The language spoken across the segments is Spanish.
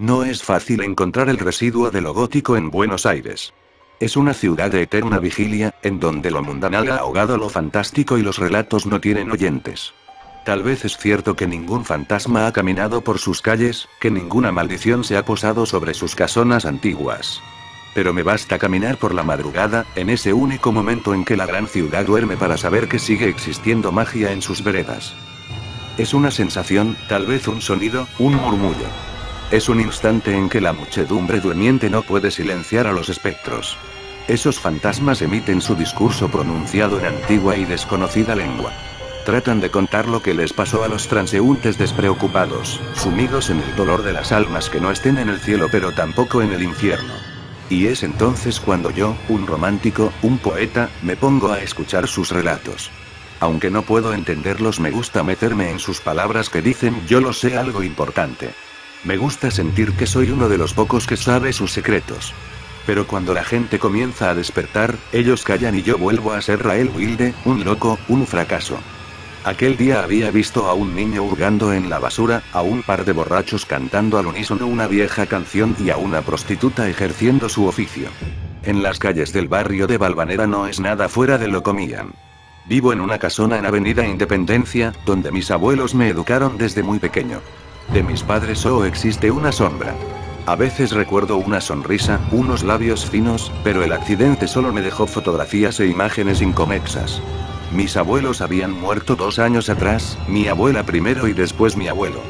No es fácil encontrar el residuo de lo gótico en Buenos Aires. Es una ciudad de eterna vigilia, en donde lo mundanal ha ahogado lo fantástico y los relatos no tienen oyentes. Tal vez es cierto que ningún fantasma ha caminado por sus calles, que ninguna maldición se ha posado sobre sus casonas antiguas. Pero me basta caminar por la madrugada, en ese único momento en que la gran ciudad duerme, para saber que sigue existiendo magia en sus veredas. Es una sensación, tal vez un sonido, un murmullo. Es un instante en que la muchedumbre durmiente no puede silenciar a los espectros. Esos fantasmas emiten su discurso pronunciado en antigua y desconocida lengua. Tratan de contar lo que les pasó a los transeúntes despreocupados, sumidos en el dolor de las almas que no estén en el cielo pero tampoco en el infierno. Y es entonces cuando yo, un romántico, un poeta, me pongo a escuchar sus relatos. Aunque no puedo entenderlos, me gusta meterme en sus palabras que dicen yo lo sé algo importante. Me gusta sentir que soy uno de los pocos que sabe sus secretos. Pero cuando la gente comienza a despertar, ellos callan y yo vuelvo a ser Rael Wilde, un loco, un fracaso. Aquel día había visto a un niño hurgando en la basura, a un par de borrachos cantando al unísono una vieja canción y a una prostituta ejerciendo su oficio. En las calles del barrio de Valvanera no es nada fuera de lo común. Vivo en una casona en Avenida Independencia, donde mis abuelos me educaron desde muy pequeño. De mis padres solo existe una sombra. A veces recuerdo una sonrisa, unos labios finos, pero el accidente solo me dejó fotografías e imágenes inconexas. Mis abuelos habían muerto 2 años atrás, mi abuela primero y después mi abuelo.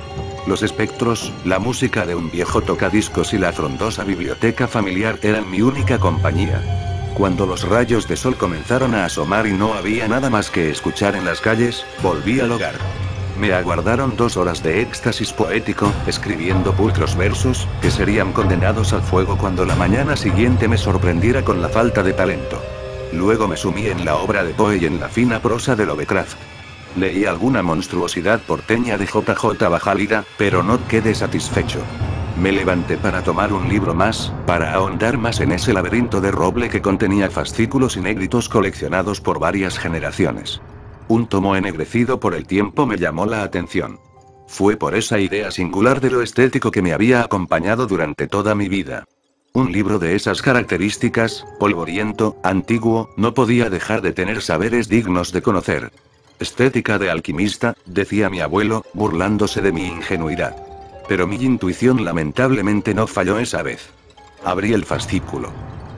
Los espectros, la música de un viejo tocadiscos y la frondosa biblioteca familiar eran mi única compañía. Cuando los rayos de sol comenzaron a asomar y no había nada más que escuchar en las calles, volví al hogar. Me aguardaron 2 horas de éxtasis poético, escribiendo pulcros versos, que serían condenados al fuego cuando la mañana siguiente me sorprendiera con la falta de talento. Luego me sumí en la obra de Poe y en la fina prosa de Lovecraft. Leí alguna monstruosidad porteña de JJ Bajalida, pero no quedé satisfecho. Me levanté para tomar un libro más, para ahondar más en ese laberinto de roble que contenía fascículos inéditos coleccionados por varias generaciones. Un tomo ennegrecido por el tiempo me llamó la atención. Fue por esa idea singular de lo estético que me había acompañado durante toda mi vida. Un libro de esas características, polvoriento, antiguo, no podía dejar de tener saberes dignos de conocer. Estética de alquimista, decía mi abuelo, burlándose de mi ingenuidad. Pero mi intuición lamentablemente no falló esa vez. Abrí el fascículo.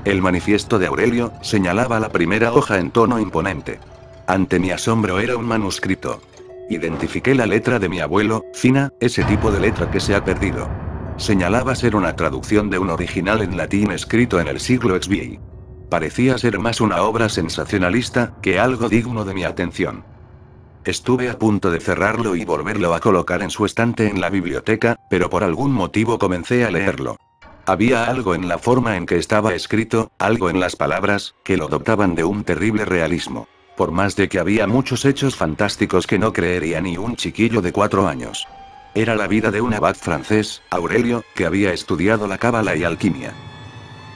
El manifiesto de Aurelio, señalaba la primera hoja en tono imponente. Ante mi asombro era un manuscrito. Identifiqué la letra de mi abuelo, fina, ese tipo de letra que se ha perdido. Señalaba ser una traducción de un original en latín escrito en el siglo XVI. Parecía ser más una obra sensacionalista, que algo digno de mi atención. Estuve a punto de cerrarlo y volverlo a colocar en su estante en la biblioteca, pero por algún motivo comencé a leerlo. Había algo en la forma en que estaba escrito, algo en las palabras, que lo dotaban de un terrible realismo. Por más de que había muchos hechos fantásticos que no creería ni un chiquillo de 4 años. Era la vida de un abad francés, Aurelio, que había estudiado la cábala y alquimia.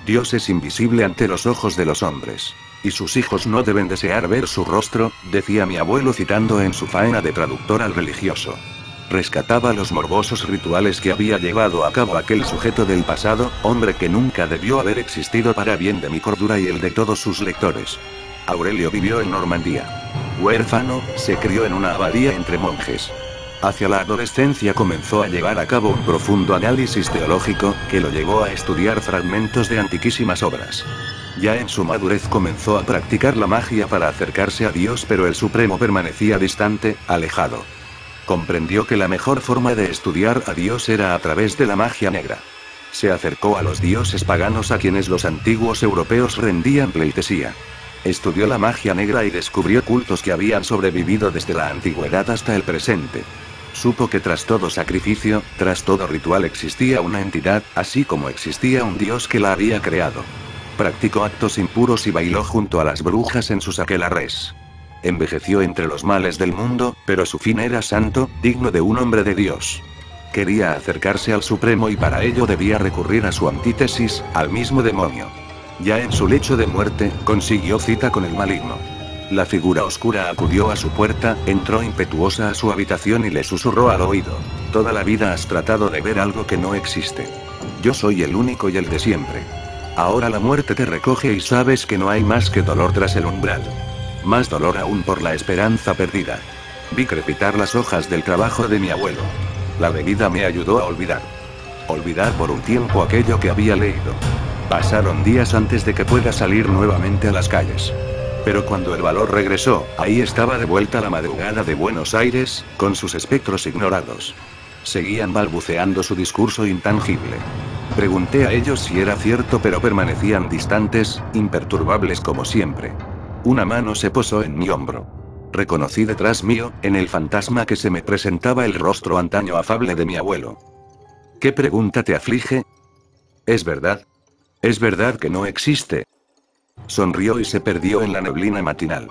Dios es invisible ante los ojos de los hombres. Y sus hijos no deben desear ver su rostro, decía mi abuelo citando en su faena de traductor al religioso. Rescataba los morbosos rituales que había llevado a cabo aquel sujeto del pasado, hombre que nunca debió haber existido para bien de mi cordura y el de todos sus lectores. Aurelio vivió en Normandía. Huérfano, se crió en una abadía entre monjes. Hacia la adolescencia comenzó a llevar a cabo un profundo análisis teológico, que lo llevó a estudiar fragmentos de antiquísimas obras. Ya en su madurez comenzó a practicar la magia para acercarse a Dios, pero el Supremo permanecía distante, alejado. Comprendió que la mejor forma de estudiar a Dios era a través de la magia negra. Se acercó a los dioses paganos a quienes los antiguos europeos rendían pleitesía. Estudió la magia negra y descubrió cultos que habían sobrevivido desde la antigüedad hasta el presente. Supo que tras todo sacrificio, tras todo ritual existía una entidad, así como existía un dios que la había creado. Practicó actos impuros y bailó junto a las brujas en sus aquelarres. Envejeció entre los males del mundo, pero su fin era santo, digno de un hombre de Dios. Quería acercarse al Supremo y para ello debía recurrir a su antítesis, al mismo demonio. Ya en su lecho de muerte, consiguió cita con el maligno. La figura oscura acudió a su puerta, entró impetuosa a su habitación y le susurró al oído: toda la vida has tratado de ver algo que no existe. Yo soy el único y el de siempre. Ahora la muerte te recoge y sabes que no hay más que dolor tras el umbral. Más dolor aún por la esperanza perdida. Vi crepitar las hojas del trabajo de mi abuelo. La bebida me ayudó a olvidar. Olvidar por un tiempo aquello que había leído. Pasaron días antes de que pueda salir nuevamente a las calles. Pero cuando el valor regresó, ahí estaba de vuelta la madrugada de Buenos Aires, con sus espectros ignorados. Seguían balbuceando su discurso intangible. Pregunté a ellos si era cierto, pero permanecían distantes, imperturbables como siempre. Una mano se posó en mi hombro. Reconocí detrás mío, en el fantasma que se me presentaba, el rostro antaño afable de mi abuelo. ¿Qué pregunta te aflige? ¿Es verdad? ¿Es verdad que no existe? Sonrió y se perdió en la neblina matinal.